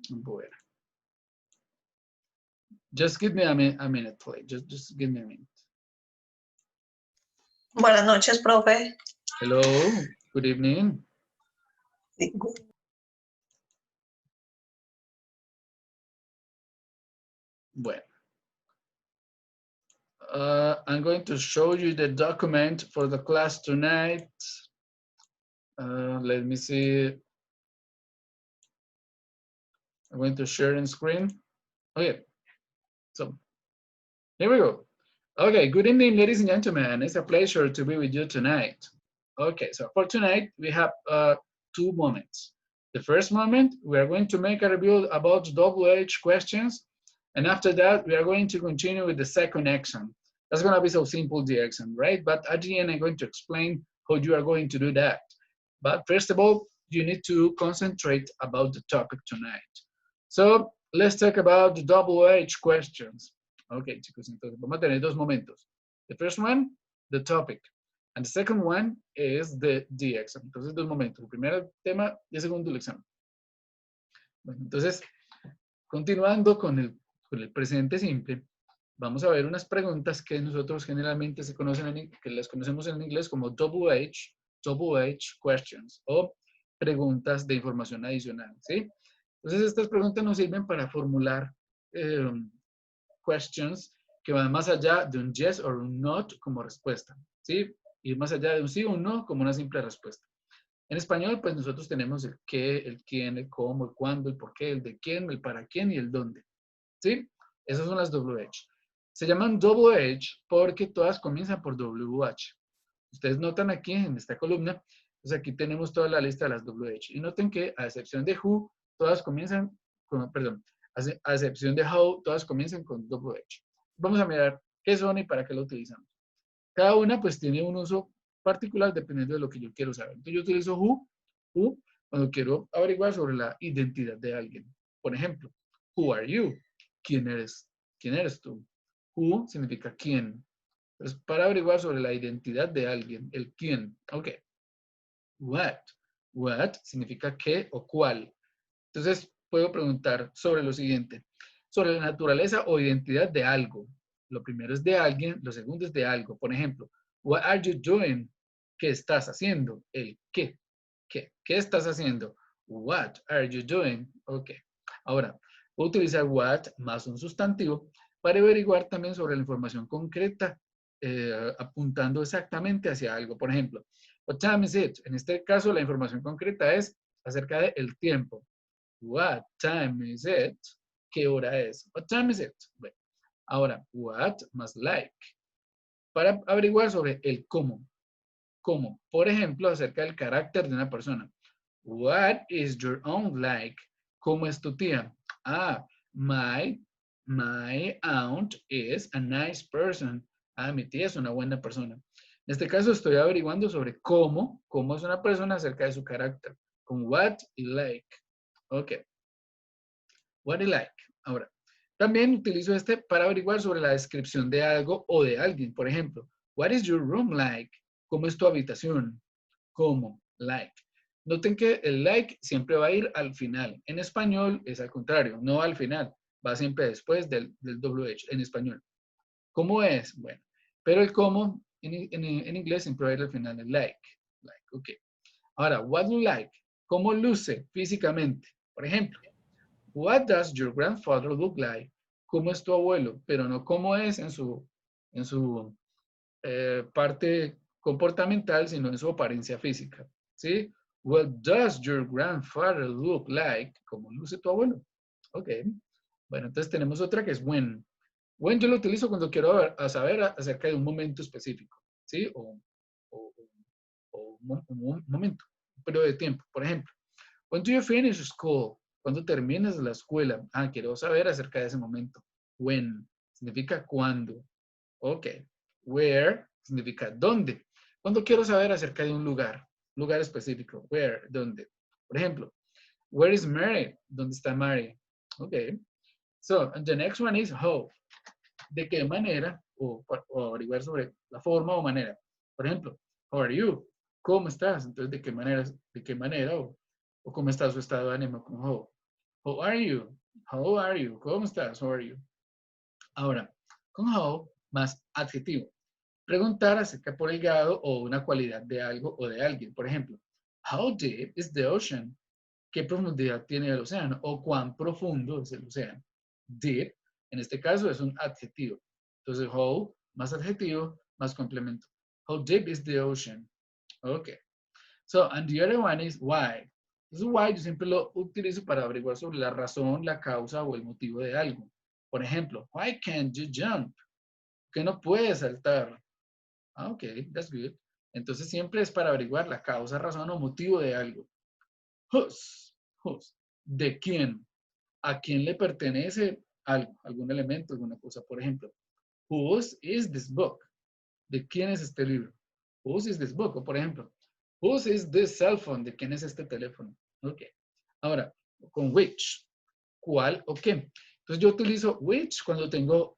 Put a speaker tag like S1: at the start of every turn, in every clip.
S1: Bueno. Just give me a minute, please. Just give me a minute.
S2: Buenas noches, profe.
S1: Hello, good evening. Bueno. I'm going to show you the document for the class tonight. Let me see. I'm going to share in screen. Okay, so here we go. Okay, good evening, ladies and gentlemen. It's a pleasure to be with you tonight. Okay, so for tonight, we have 2 moments. The first moment, we are going to make a review about WH questions. And after that, we are going to continue with the second exam. That's going to be so simple, the exam, right? But at the end, I'm going to explain how you are going to do that. But first of all, you need to concentrate about the topic tonight. So let's talk about the WH questions. Okay, chicos, entonces vamos a tener 2 momentos. The first one, the topic. And the second one is the exam. Entonces, 2 momentos. El primer tema y el segundo el examen. Bueno, entonces, continuando con el presente simple, vamos a ver unas preguntas que nosotros generalmente que las conocemos en inglés como WH questions o preguntas de información adicional, ¿sí? Entonces, estas preguntas nos sirven para formular questions que van más allá de un yes or un not como respuesta, ¿sí? Ir más allá de un sí o un no como una simple respuesta. En español, pues nosotros tenemos el qué, el quién, el cómo, el cuándo, el por qué, el de quién, el para quién y el dónde, ¿sí? Esas son las WH. Se llaman WH porque todas comienzan por WH. Ustedes notan aquí en esta columna, pues aquí tenemos toda la lista de las WH. Y noten que a excepción de who, todas comienzan con, perdón, a excepción de how, todas comienzan con WH. Vamos a mirar qué son y para qué lo utilizamos. Cada una pues tiene un uso particular dependiendo de lo que yo quiero saber. Entonces yo utilizo who cuando quiero averiguar sobre la identidad de alguien. Por ejemplo, who are you? ¿Quién eres? ¿Quién eres tú? Who significa quién. Entonces, para averiguar sobre la identidad de alguien, el quién. Ok. What? What significa qué o cuál. Entonces, puedo preguntar sobre lo siguiente. Sobre la naturaleza o identidad de algo. Lo primero es de alguien, lo segundo es de algo. Por ejemplo, what are you doing? ¿Qué estás haciendo? El qué. ¿Qué estás haciendo? What are you doing? Ok. Ahora, voy a utilizar what más un sustantivo para averiguar también sobre la información concreta, apuntando exactamente hacia algo. Por ejemplo, what time is it? En este caso, la información concreta es acerca del tiempo. What time is it? ¿Qué hora es? What time is it? Bueno, ahora, what más like. Para averiguar sobre el cómo. ¿Cómo? Por ejemplo, acerca del carácter de una persona. What is your own like? ¿Cómo es tu tía? Ah, my aunt is a nice person. Ah, mi tía es una buena persona. En este caso estoy averiguando sobre cómo es una persona acerca de su carácter. Con what y like. Ok. What I like. Ahora, también utilizo este para averiguar sobre la descripción de algo o de alguien. Por ejemplo, what is your room like? ¿Cómo es tu habitación? ¿Cómo? Like. Noten que el like siempre va a ir al final. En español es al contrario, no al final. Va siempre después del WH en español. ¿Cómo es? Bueno, pero el cómo en inglés siempre va a ir al final, el like. Like, ok. Ahora, what do you like? ¿Cómo luce físicamente? Por ejemplo, what does your grandfather look like? ¿Cómo es tu abuelo? Pero no cómo es en su parte comportamental, sino en su apariencia física. ¿Sí? What does your grandfather look like? ¿Cómo luce tu abuelo? Ok. Bueno, entonces tenemos otra que es when. When yo lo utilizo cuando quiero saber acerca de un momento específico. ¿Sí? O un momento, un periodo de tiempo. Por ejemplo, when do you finish school? ¿Cuándo terminas la escuela? Ah, quiero saber acerca de ese momento. When significa cuándo. Ok. Where significa dónde. Cuando quiero saber acerca de un lugar específico. Where, dónde. Por ejemplo, where is Mary? ¿Dónde está Mary? Ok. So, and the next one is how. ¿De qué manera? O averiguar sobre la forma o manera. Por ejemplo, how are you? ¿Cómo estás? Entonces, ¿de qué manera o cómo está su estado de ánimo con how? How are you? How are you? ¿Cómo estás? How are you? Ahora, con how más adjetivo. Preguntar acerca por el grado o una cualidad de algo o de alguien. Por ejemplo, how deep is the ocean? ¿Qué profundidad tiene el océano? O cuán profundo es el océano. Deep, en este caso, es un adjetivo. Entonces, how más adjetivo más complemento. How deep is the ocean? Okay. So, and the other one is why. Entonces, why yo siempre lo utilizo para averiguar sobre la razón, la causa o el motivo de algo. Por ejemplo, why can't you jump? ¿Por qué no puedes saltar? Ah, ok, that's good. Entonces siempre es para averiguar la causa, razón o motivo de algo. Whose. ¿De quién? ¿A quién le pertenece algo, algún elemento, alguna cosa? Por ejemplo, whose is this book? ¿De quién es este libro? Whose is this book? O por ejemplo, whose is this cell phone? ¿De quién es este teléfono? Ok. Ahora, con which. ¿Cuál o qué? Entonces yo utilizo which cuando tengo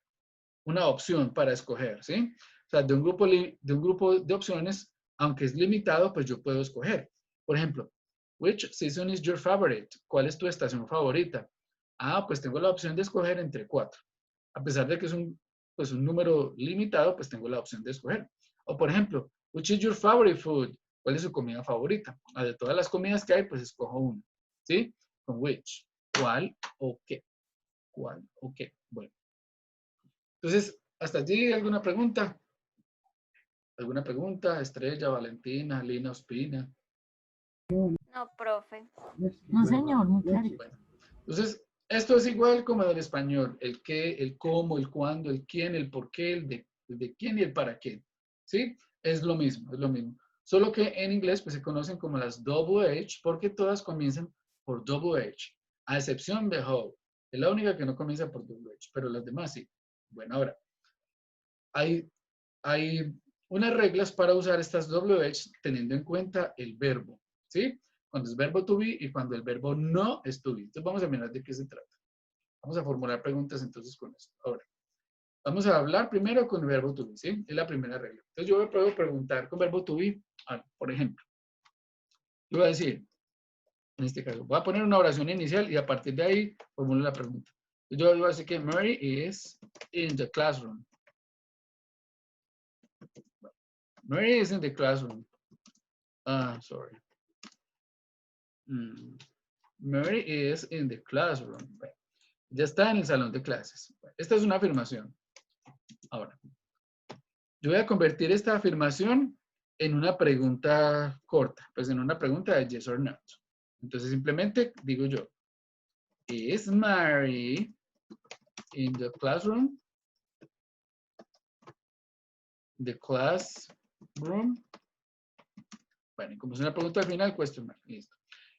S1: una opción para escoger, ¿sí? O sea, de un grupo de opciones, aunque es limitado, pues yo puedo escoger. Por ejemplo, which season is your favorite? ¿Cuál es tu estación favorita? Ah, pues tengo la opción de escoger entre 4. A pesar de que es pues un número limitado, pues tengo la opción de escoger. O por ejemplo, which is your favorite food? ¿Cuál es su comida favorita? Ah, de todas las comidas que hay, pues escojo una. ¿Sí? Con which. ¿Cuál o qué? ¿Cuál o qué? Bueno. Entonces, ¿hasta allí alguna pregunta? ¿Alguna pregunta? Estrella, Valentina, Lina, Ospina.
S2: No, profe.
S3: No, señor, muy claro.
S1: Bueno, entonces, esto es igual como del español. El qué, el cómo, el cuándo, el quién, el por qué, el de quién y el para qué. ¿Sí? Es lo mismo, es lo mismo. Solo que en inglés pues se conocen como las double H porque todas comienzan por double H, a excepción de how. Es la única que no comienza por double H, pero las demás sí. Bueno, ahora, hay unas reglas para usar estas WH teniendo en cuenta el verbo, ¿sí? Cuando es verbo to be y cuando el verbo no es to be. Entonces vamos a mirar de qué se trata. Vamos a formular preguntas entonces con esto. Ahora, vamos a hablar primero con el verbo to be, ¿sí? Es la primera regla. Entonces yo puedo preguntar con verbo to be, por ejemplo, yo voy a decir, en este caso, voy a poner una oración inicial y a partir de ahí formulo la pregunta. Yo voy a decir que Mary is in the classroom. Mary is in the classroom. Ah, sorry. Mary is in the classroom. Bueno, ya está en el salón de clases. Bueno, esta es una afirmación. Ahora, yo voy a convertir esta afirmación en una pregunta corta, pues en una pregunta de yes or no. Entonces simplemente digo yo, ¿is Mary in the classroom? The classroom. Bueno, y como es una pregunta al final, question mark. Listo.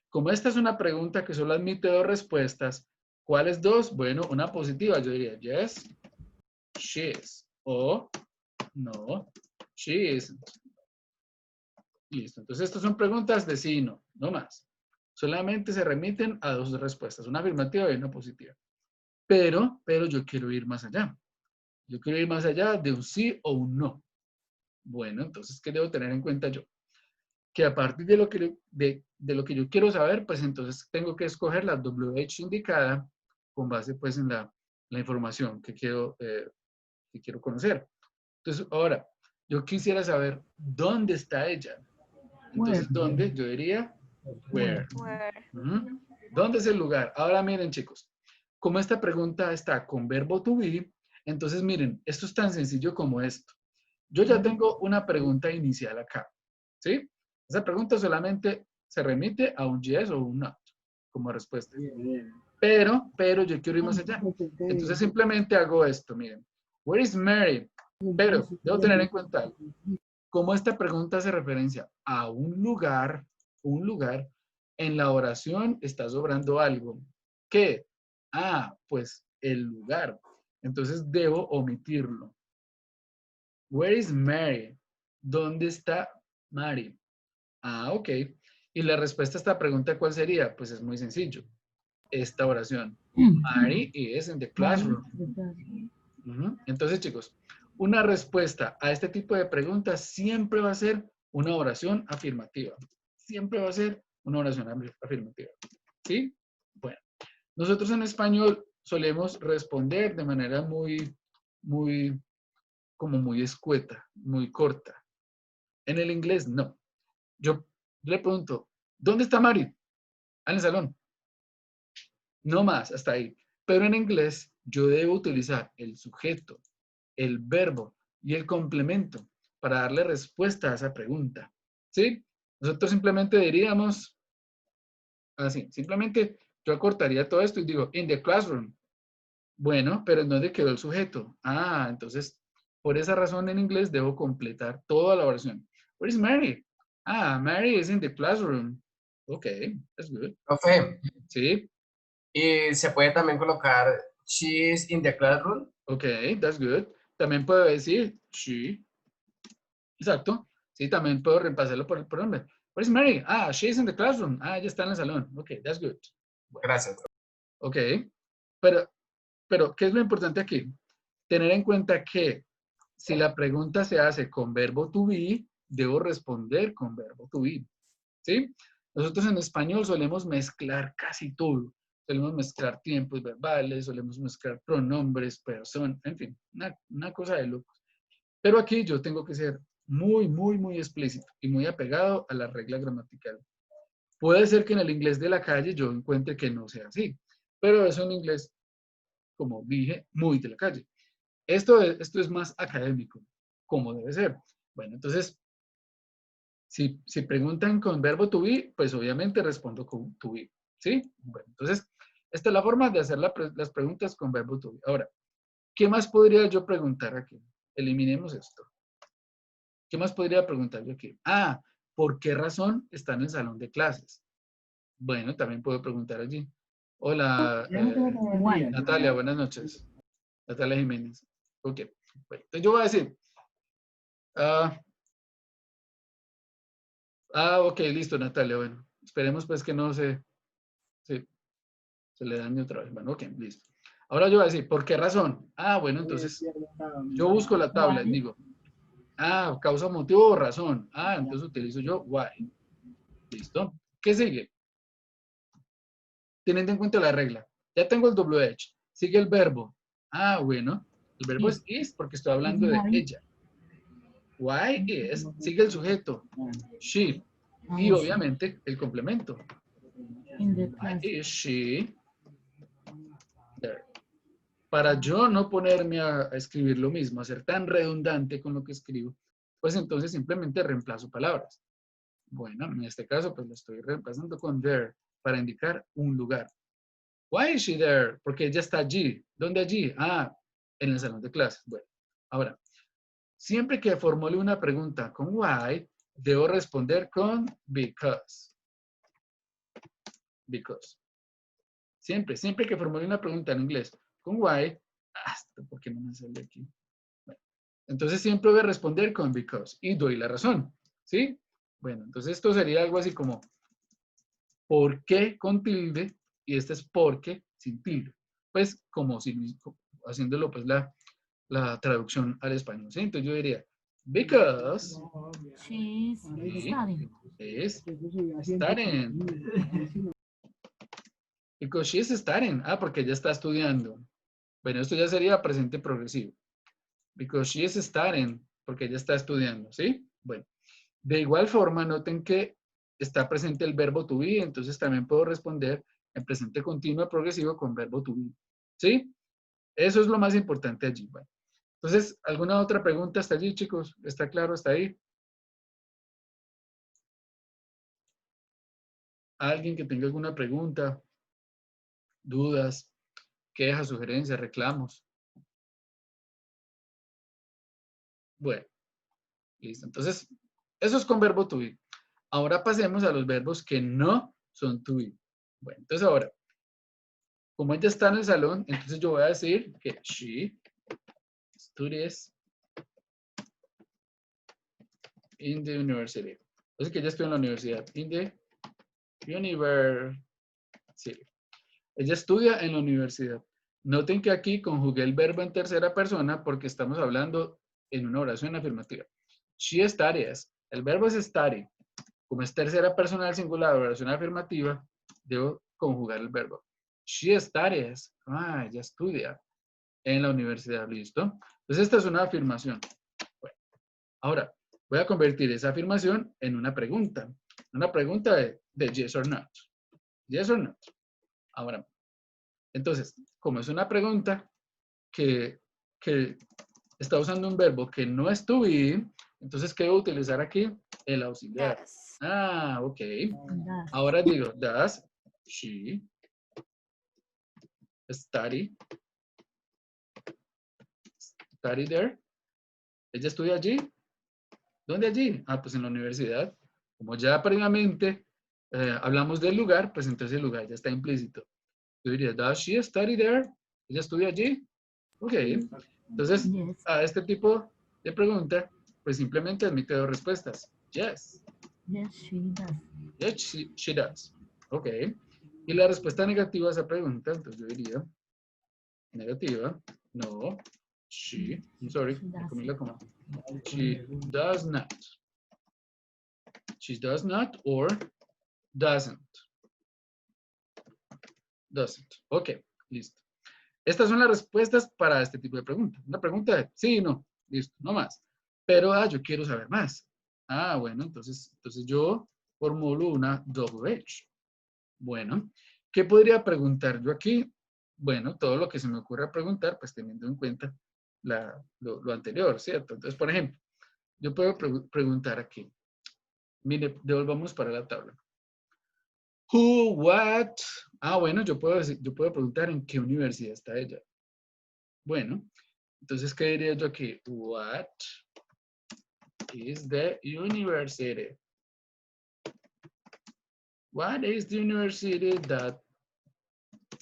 S1: Como esta es una pregunta que solo admite dos respuestas, ¿cuáles dos? Bueno, una positiva, yo diría yes, she is. O no, she isn't. Listo. Entonces, estas son preguntas de sí y no, no más. Solamente se remiten a dos respuestas, una afirmativa y una positiva. Pero yo quiero ir más allá. Yo quiero ir más allá de un sí o un no. Bueno, entonces, ¿qué debo tener en cuenta yo? Que a partir de lo que yo quiero saber, pues entonces tengo que escoger la WH indicada con base pues en la información que quiero conocer. Entonces, ahora, yo quisiera saber dónde está ella. Entonces, ¿dónde? Yo diría where.
S2: Where.
S1: ¿Dónde es el lugar? Ahora miren, chicos, como esta pregunta está con verbo to be, entonces miren, esto es tan sencillo como esto. Yo ya tengo una pregunta inicial acá, ¿sí? Esa pregunta solamente se remite a un yes o un no como respuesta. Pero yo quiero ir más allá. Entonces simplemente hago esto, miren. Where is Mary? Pero debo tener en cuenta algo. Como esta pregunta hace referencia a un lugar, en la oración está sobrando algo. ¿Qué? Ah, pues el lugar. Entonces debo omitirlo. Where is Mary? ¿Dónde está Mary? Ah, ok. Y la respuesta a esta pregunta, ¿cuál sería? Pues es muy sencillo. Esta oración. Mary is in the classroom. Entonces, chicos, una respuesta a este tipo de preguntas siempre va a ser una oración afirmativa. Siempre va a ser una oración afirmativa. ¿Sí? Bueno, Nosotros en español solemos responder de manera muy, como muy escueta, muy corta. En el inglés, no. Yo le pregunto, ¿dónde está Mari? En el salón. No más, hasta ahí. Pero en inglés, yo debo utilizar el sujeto, el verbo y el complemento para darle respuesta a esa pregunta. ¿Sí? Nosotros simplemente diríamos así, simplemente yo acortaría todo esto y digo, in the classroom. Bueno, pero ¿en dónde quedó el sujeto? Ah, entonces, por esa razón en inglés debo completar toda la oración. Where is Mary? Ah, Mary is in the classroom. Okay, that's good.
S4: Profe,
S1: Sí,
S4: y se puede también colocar she is in the classroom.
S1: okay, that's good. También puedo decir she. Exacto. Sí, también puedo reemplazarlo por el pronombre. Where is Mary? Ah, she's in the classroom. Ah, ella está en el salón. Okay, that's good. Bueno,
S4: Gracias.
S1: ok. Pero, ¿qué es lo importante aquí? Tener en cuenta que si la pregunta se hace con verbo to be, debo responder con verbo to be. ¿Sí? Nosotros en español solemos mezclar casi todo. Solemos mezclar tiempos verbales, solemos mezclar pronombres, personas, en fin, una cosa de locos. Pero aquí yo tengo que ser muy explícito y muy apegado a la regla gramatical. Puede ser que en el inglés de la calle yo encuentre que no sea así, pero es un inglés, como dije, muy de la calle. Esto es más académico, como debe ser. Bueno, entonces, si preguntan con verbo to be, pues obviamente respondo con to be. ¿Sí? Bueno, entonces, esta es la forma de hacer las preguntas con verbo to be. Ahora, ¿qué más podría yo preguntar aquí? Eliminemos esto. ¿Qué más podría preguntar yo aquí? Ah, ¿por qué razón está en el salón de clases? Bueno, también puedo preguntar allí. Hola, Natalia, buenas noches. Natalia Jiménez. Ok. Bueno, entonces yo voy a decir, ah, ok, listo, Natalia. Bueno, esperemos pues que no se le dañe otra vez. Bueno, ok, listo. Ahora yo voy a decir, ¿por qué razón? Ah, bueno, entonces yo busco la tabla y digo, causa, motivo o razón. Ah, entonces utilizo yo why. Listo. ¿Qué sigue? Teniendo en cuenta la regla. Ya tengo el WH. Sigue el verbo. Ah, bueno. El verbo es is porque estoy hablando de ella. Why is. Sigue el sujeto. She. Y obviamente el complemento. Why is she there? Para yo no ponerme a escribir lo mismo, a ser tan redundante con lo que escribo, pues entonces simplemente reemplazo palabras. Bueno, en este caso pues lo estoy reemplazando con there para indicar un lugar. Why is she there? Porque ella está allí. ¿Dónde allí? Ah, en el salón de clases. Bueno, ahora, siempre que formule una pregunta con why, debo responder con because. Because. Siempre que formule una pregunta en inglés con why, ¿por qué no me sale aquí? Bueno, entonces siempre voy a responder con because y doy la razón. ¿Sí? Bueno, entonces esto sería algo así como ¿por qué con tilde? Y este es porque sin tilde. Pues como si haciéndolo pues la traducción al español. ¿Sí? Entonces yo diría, because
S3: She's studying.
S1: is studying. Because she is studying. Ah, porque ella está estudiando. Bueno, esto ya sería presente progresivo. Because she is studying. Porque ella está estudiando. ¿Sí? Bueno, de igual forma, noten que está presente el verbo to be, entonces también puedo responder en presente continuo progresivo con verbo to be. ¿Sí? Eso es lo más importante allí. Bueno, entonces, ¿alguna otra pregunta hasta allí, chicos? ¿Está claro hasta ahí? ¿Alguien que tenga alguna pregunta, dudas, quejas, sugerencias, reclamos? Bueno, listo. Entonces, eso es con verbo to be. Ahora pasemos a los verbos que no son to be. Bueno, entonces ahora, como ella está en el salón, entonces yo voy a decir que she studies in the university. Entonces que ella estudia en la universidad. In the university. Ella estudia en la universidad. Noten que aquí conjugué el verbo en tercera persona porque estamos hablando en una oración afirmativa. She studies. El verbo es study. Como es tercera persona del singular, oración afirmativa, debo conjugar el verbo. She studies. Ah, ella estudia en la universidad. ¿Listo? Entonces, esta es una afirmación. Bueno, ahora, voy a convertir esa afirmación en una pregunta. Una pregunta de yes or not. Yes or not. Ahora, entonces, como es una pregunta que está usando un verbo que no es to be, entonces, ¿qué debo utilizar aquí? El auxiliar.
S2: Does.
S1: Ah, ok.
S3: Does.
S1: Ahora digo, does she study there? ¿Ella estudia allí? ¿Dónde allí? Ah, pues en la universidad. Como ya previamente hablamos del lugar, pues entonces el lugar ya está implícito. Yo diría, does she study there? ¿Ella estudia allí? Ok. Entonces,
S3: Yes.
S1: a este tipo de pregunta, pues simplemente admite dos respuestas. Yes.
S3: Yes, she does.
S1: Yes, she does. Ok. Y la respuesta negativa a esa pregunta, entonces yo diría, negativa, no, she, I'm sorry,
S3: She
S1: me comí
S3: doesn't.
S1: la coma. She does not. She does not or doesn't. Doesn't. Ok, listo. Estas son las respuestas para este tipo de pregunta. Una pregunta de sí y no. Listo, no más. Pero yo quiero saber más. Ah, bueno, entonces yo formulo una double H. Bueno, ¿qué podría preguntar yo aquí? Bueno, todo lo que se me ocurra preguntar, pues teniendo en cuenta lo anterior, ¿cierto? Entonces, por ejemplo, yo puedo preguntar aquí. Mire, devolvamos para la tabla. Who, what? Ah, bueno, yo puedo preguntar en qué universidad está ella. Bueno, entonces, ¿qué diría yo aquí? What is the university? What is the university that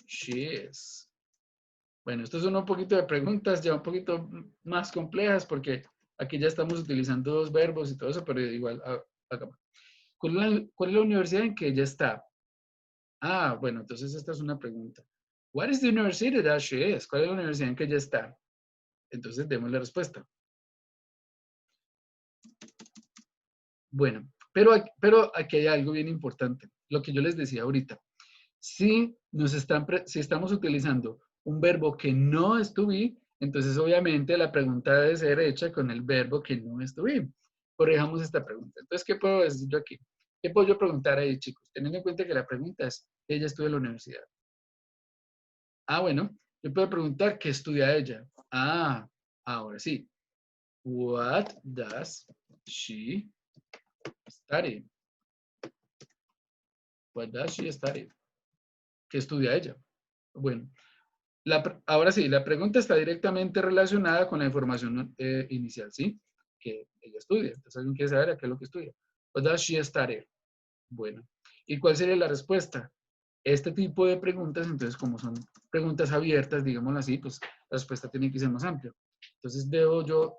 S1: she is? Bueno, esto son un poquito de preguntas ya un poquito más complejas porque aquí ya estamos utilizando dos verbos y todo eso, pero igual, acá. ¿Cuál es la universidad en que ella está? Ah, bueno, entonces esta es una pregunta. What is the university that she is? ¿Cuál es la universidad en que ella está? Entonces, demos la respuesta. Bueno, pero aquí hay algo bien importante. Lo que yo les decía ahorita. Si estamos utilizando un verbo que no es to be, entonces obviamente la pregunta debe ser hecha con el verbo que no es to be. Corrijamos esta pregunta. Entonces, ¿qué puedo decir yo aquí? ¿Qué puedo yo preguntar ahí, chicos? Teniendo en cuenta que la pregunta es, ¿ella estudia en la universidad? Ah, bueno, yo puedo preguntar, ¿qué estudia ella? Ah, ahora sí. What does she study? What does she study? ¿Qué estudia ella? Bueno, ahora sí, la pregunta está directamente relacionada con la información inicial, ¿sí? Que ella estudia. Entonces, alguien quiere saber a qué es lo que estudia. What does she study? Bueno, ¿y cuál sería la respuesta? Este tipo de preguntas, entonces, como son preguntas abiertas, digámoslo así, pues la respuesta tiene que ser más amplia. Entonces, debo yo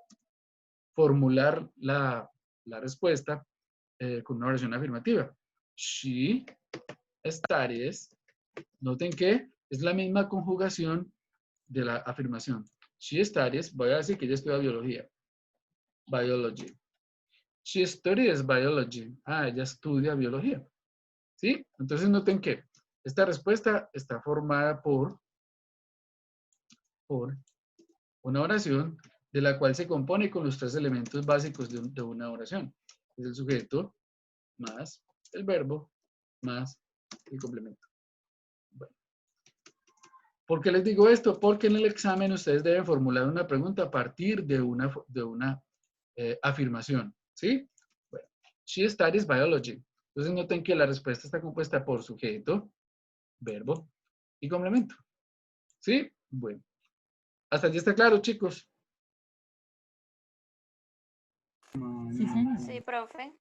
S1: formular la respuesta con una oración afirmativa. She studies. Noten que es la misma conjugación de la afirmación. She studies, voy a decir que ella estudia biología. Biology. She studies biology. Ah, ella estudia biología. ¿Sí? Entonces noten que esta respuesta está formada por una oración de la cual se compone con los tres elementos básicos de una oración. Es el sujeto, más el verbo, más el complemento. Bueno. ¿Por qué les digo esto? Porque en el examen ustedes deben formular una pregunta a partir de una afirmación. ¿Sí? Bueno, she studies biology. Entonces noten que la respuesta está compuesta por sujeto, verbo y complemento. ¿Sí? Bueno. Hasta allí está claro, chicos.
S3: Sí, señor.
S2: Sí, profe.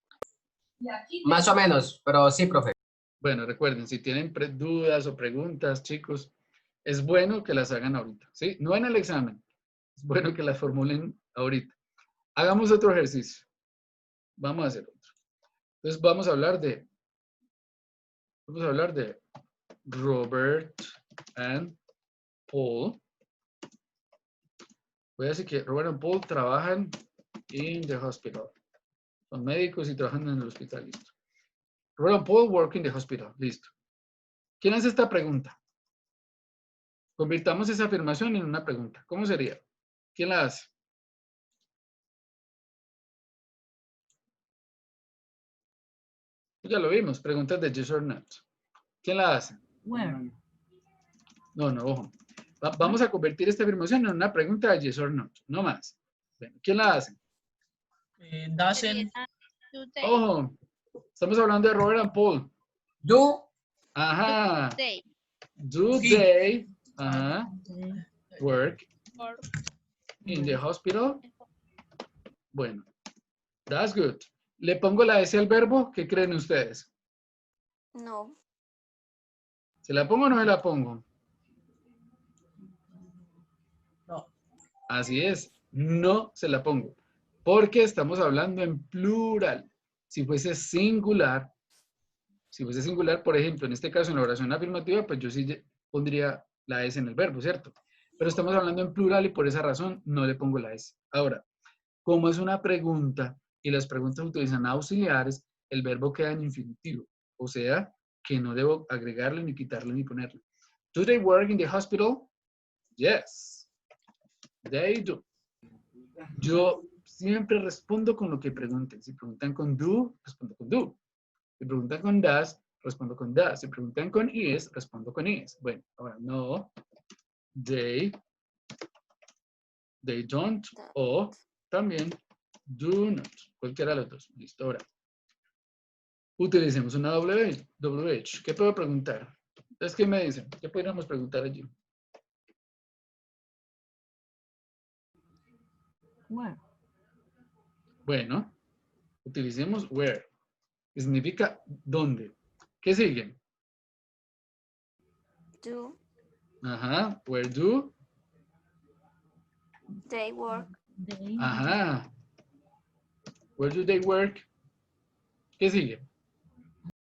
S4: Más o menos, pero sí, profe.
S1: Bueno, recuerden, si tienen dudas o preguntas, chicos, es bueno que las hagan ahorita, ¿sí? No en el examen, es bueno que las formulen ahorita. Hagamos otro ejercicio. Vamos a hacer otro. Entonces vamos a hablar de Robert and Paul. Voy a decir que Robert and Paul trabajan in the hospital. Son médicos y trabajan en el hospital, listo. Robert and Paul work in the hospital, listo. ¿Quién hace esta pregunta? Convirtamos esa afirmación en una pregunta. ¿Cómo sería? ¿Quién la hace? Ya lo vimos, preguntas de yes or not. ¿Quién la hace?
S3: Where?
S1: No, ojo. Vamos a convertir esta afirmación en una pregunta de yes or not, no más. Bueno, ¿quién la hace?
S5: Doesn't.
S1: Ojo, estamos hablando de Robert and Paul.
S4: Do.
S1: Ajá.
S2: They
S1: Do
S4: Sí.
S1: they ajá,
S3: They
S1: work
S2: work
S1: in the hospital? Bueno, that's good. ¿Le pongo la S al verbo? ¿Qué creen ustedes?
S2: no.
S1: ¿Se la pongo o no se la pongo?
S5: No.
S1: Así es, no se la pongo. Porque estamos hablando en plural. Si fuese singular, por ejemplo, en este caso en la oración afirmativa, pues yo sí pondría la S en el verbo, ¿cierto? Pero estamos hablando en plural y por esa razón no le pongo la S. Ahora, como es una pregunta y las preguntas utilizan auxiliares, el verbo queda en infinitivo. O sea, que no debo agregarle, ni quitarle, ni ponerle. Do they work in the hospital? Yes. They do. Yo siempre respondo con lo que pregunten. Si preguntan con do, respondo con do. Si preguntan con does, respondo con does. Si preguntan con is, respondo con is. Bueno, ahora no. They don't. O también do not. Cualquiera de los dos. Listo, ahora. Utilicemos una WH. ¿Qué puedo preguntar? ¿Es que me dicen? ¿Qué podríamos preguntar allí?
S3: where?
S1: Bueno, utilicemos where. Que significa dónde. ¿Qué sigue?
S2: Do
S1: Ajá. Where do?
S2: they work?
S3: They
S1: Ajá. Where do they work? ¿Qué sigue?